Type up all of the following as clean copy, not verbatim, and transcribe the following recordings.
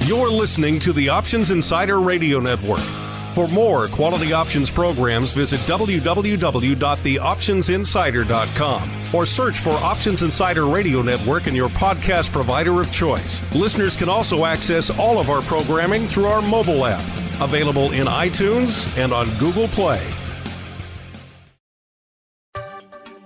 You're listening to the Options Insider Radio Network. For more quality options programs, visit www.theoptionsinsider.com or search for Options Insider Radio Network in your podcast provider of choice. Listeners can also access all of our programming through our mobile app, available in iTunes and on Google Play.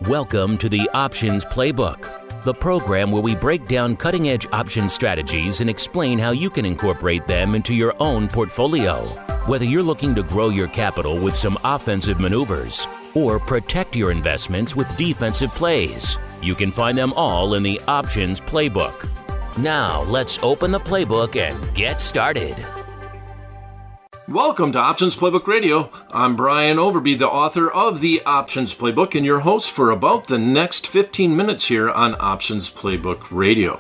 Welcome to the Options Playbook, the program where we break down cutting-edge option strategies and explain how you can incorporate them into your own portfolio. Whether you're looking to grow your capital with some offensive maneuvers or protect your investments with defensive plays, you can find them all in the Options Playbook. Now, let's open the playbook and get started. Welcome to Options Playbook Radio. I'm Brian Overby, the author of the Options Playbook, and your host for about the next 15 minutes here on Options Playbook Radio.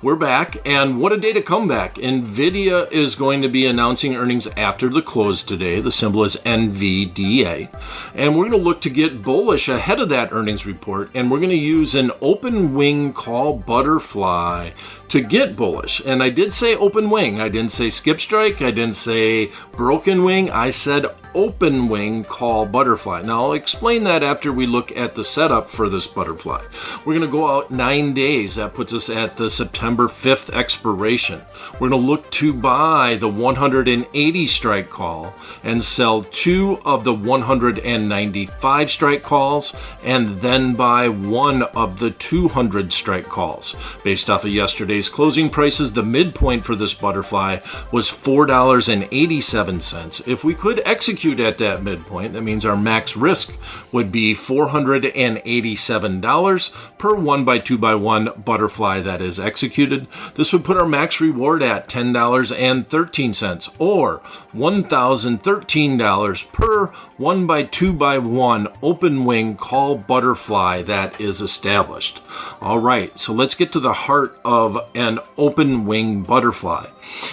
We're back, and what a day to come back. NVDA is going to be announcing earnings after the close today. The symbol is NVDA. And we're going to look to get bullish ahead of that earnings report, and we're going to use an open wing call butterfly to get bullish. And I did say open wing. I didn't say skip strike. I didn't say broken wing. I said open wing call butterfly. Now, I'll explain that after we look at the setup for this butterfly. We're going to go out 9 days. That puts us at the September 5th expiration. We're going to look to buy the 180 strike call and sell 2 of the 195 strike calls, and then buy 1 of the 200 strike calls. Based off of yesterday's closing prices, the midpoint for this butterfly was $4.87. If we could execute at that midpoint, that means our max risk would be $487 per 1x2x1 butterfly that is executed. This would put our max reward at $10.13 or $1,013 per 1x2x1 open wing call butterfly that is established. All right, so let's get to the heart of an open wing butterfly.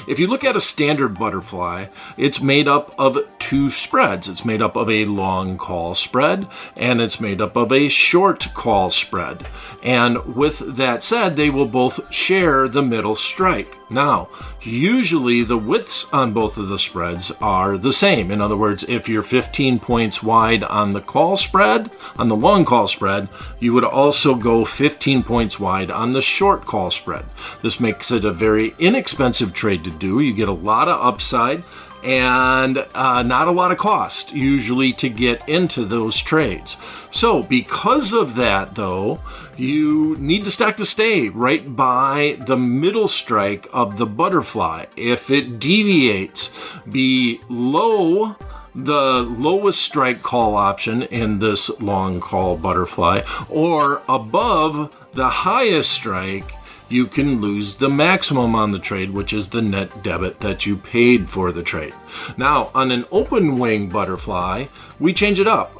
If you look at a standard butterfly, it's made up of 2 spreads. It's made up of a long call spread, and it's made up of a short call spread. And with that said, they will both share the middle strike. Now, usually the widths on both of the spreads are the same. In other words, if you're 15 points wide on the call spread, on the long call spread, you would also go 15 points wide on the short call spread. This makes it a very inexpensive trade to do. You get a lot of upside and not a lot of cost usually to get into those trades. So because of that, though, you need to stack to stay right by the middle strike of the butterfly. If it deviates below the lowest strike call option in this long call butterfly or above the highest strike, you can lose the maximum on the trade, which is the net debit that you paid for the trade. Now, on an open wing butterfly, we change it up.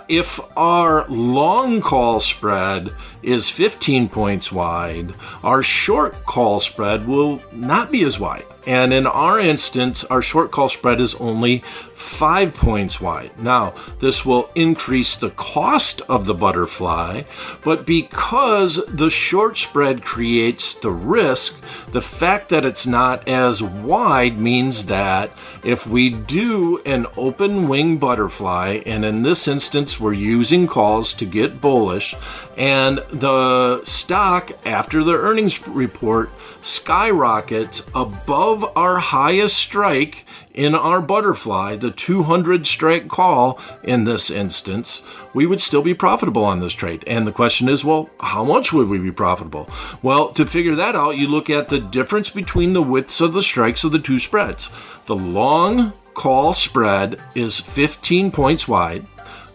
If our long call spread is 15 points wide, our short call spread will not be as wide. And in our instance, our short call spread is only 5 points wide. Now, this will increase the cost of the butterfly, but because the short spread creates the risk, the fact that it's not as wide means that if we do an open wing butterfly, and in this instance we're using calls to get bullish, and the stock after the earnings report skyrockets above our highest strike in our butterfly, the 200 strike call in this instance, we would still be profitable on this trade. And the question is, well, how much would we be profitable? Well, to figure that out, you look at the difference between the widths of the strikes of the 2 spreads. The long call spread is 15 points wide.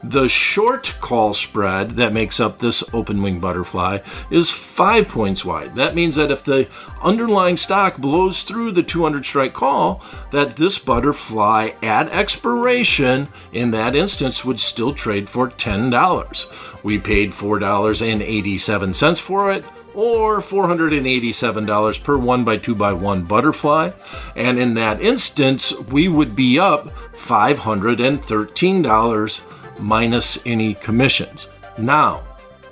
The short call spread that makes up this open wing butterfly is 5 points wide. That means that if the underlying stock blows through the 200 strike call, that this butterfly at expiration in that instance would still trade for $10. We paid $4.87 for it, or $487 per 1x2x1 butterfly. And in that instance, we would be up $513 minus any commissions. Now,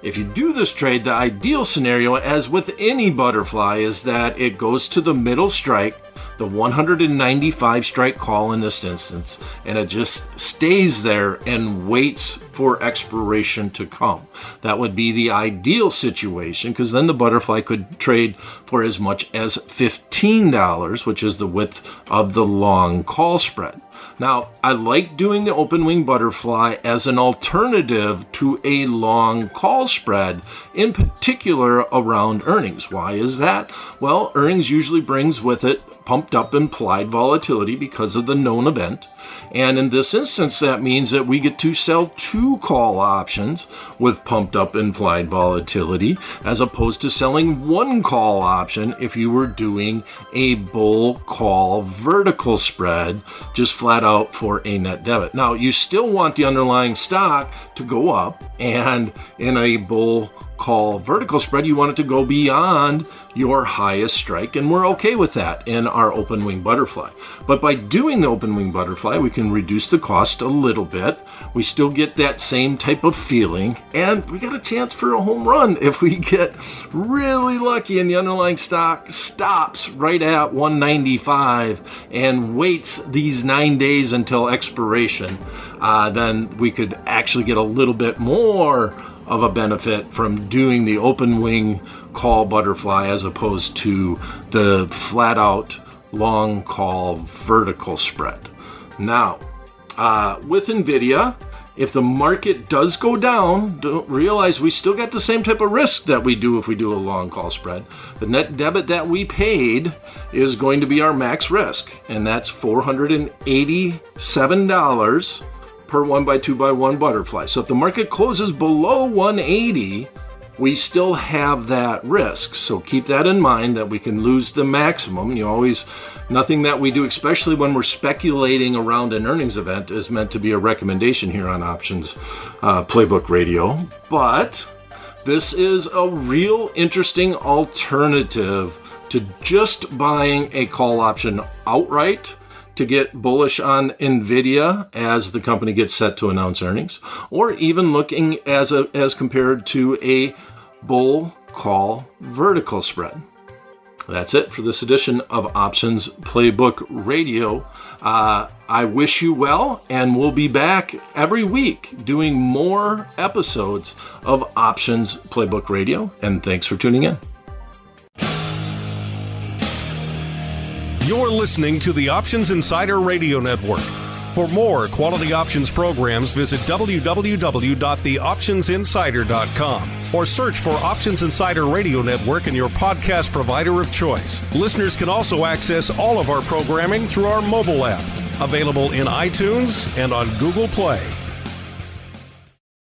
If you do this trade, the ideal scenario, as with any butterfly, is that it goes to the middle strike, the 195 strike call in this instance, and it just stays there and waits for expiration to come. That would be the ideal situation, because then the butterfly could trade for as much as $15, which is the width of the long call spread. Now, I like doing the open wing butterfly as an alternative to a long call spread, in particular around earnings. Why is that? Well, earnings usually brings with it pumped up implied volatility because of the known event. And in this instance, that means that we get to sell 2 call options with pumped up implied volatility, as opposed to selling 1 call option if you were doing a bull call vertical spread, just flat out for a net debit. Now, you still want the underlying stock to go up, and in a bull call vertical spread, you want it to go beyond your highest strike, and we're okay with that in our open wing butterfly. But by doing the open wing butterfly, we can reduce the cost a little bit. We still get that same type of feeling, and we got a chance for a home run if we get really lucky and the underlying stock stops right at 195 and waits these 9 days until expiration. Then we could actually get a little bit more of a benefit from doing the open wing call butterfly as opposed to the flat out long call vertical spread. Now, with NVIDIA, if the market does go down, don't realize we still got the same type of risk that we do if we do a long call spread. The net debit that we paid is going to be our max risk, and that's $487 per 1x2x1 butterfly. So if the market closes below 180, we still have that risk. So keep that in mind, that we can lose the maximum. Nothing that we do, especially when we're speculating around an earnings event, is meant to be a recommendation here on Options Playbook Radio. But this is a real interesting alternative to just buying a call option outright to get bullish on NVIDIA as the company gets set to announce earnings, or even looking as compared to a bull call vertical spread. That's it for this edition of Options Playbook Radio. I wish you well, and we'll be back every week doing more episodes of Options Playbook Radio, and thanks for tuning in. You're listening to the Options Insider Radio Network. For more quality options programs, visit www.theoptionsinsider.com or search for Options Insider Radio Network in your podcast provider of choice. Listeners can also access all of our programming through our mobile app, available in iTunes and on Google Play.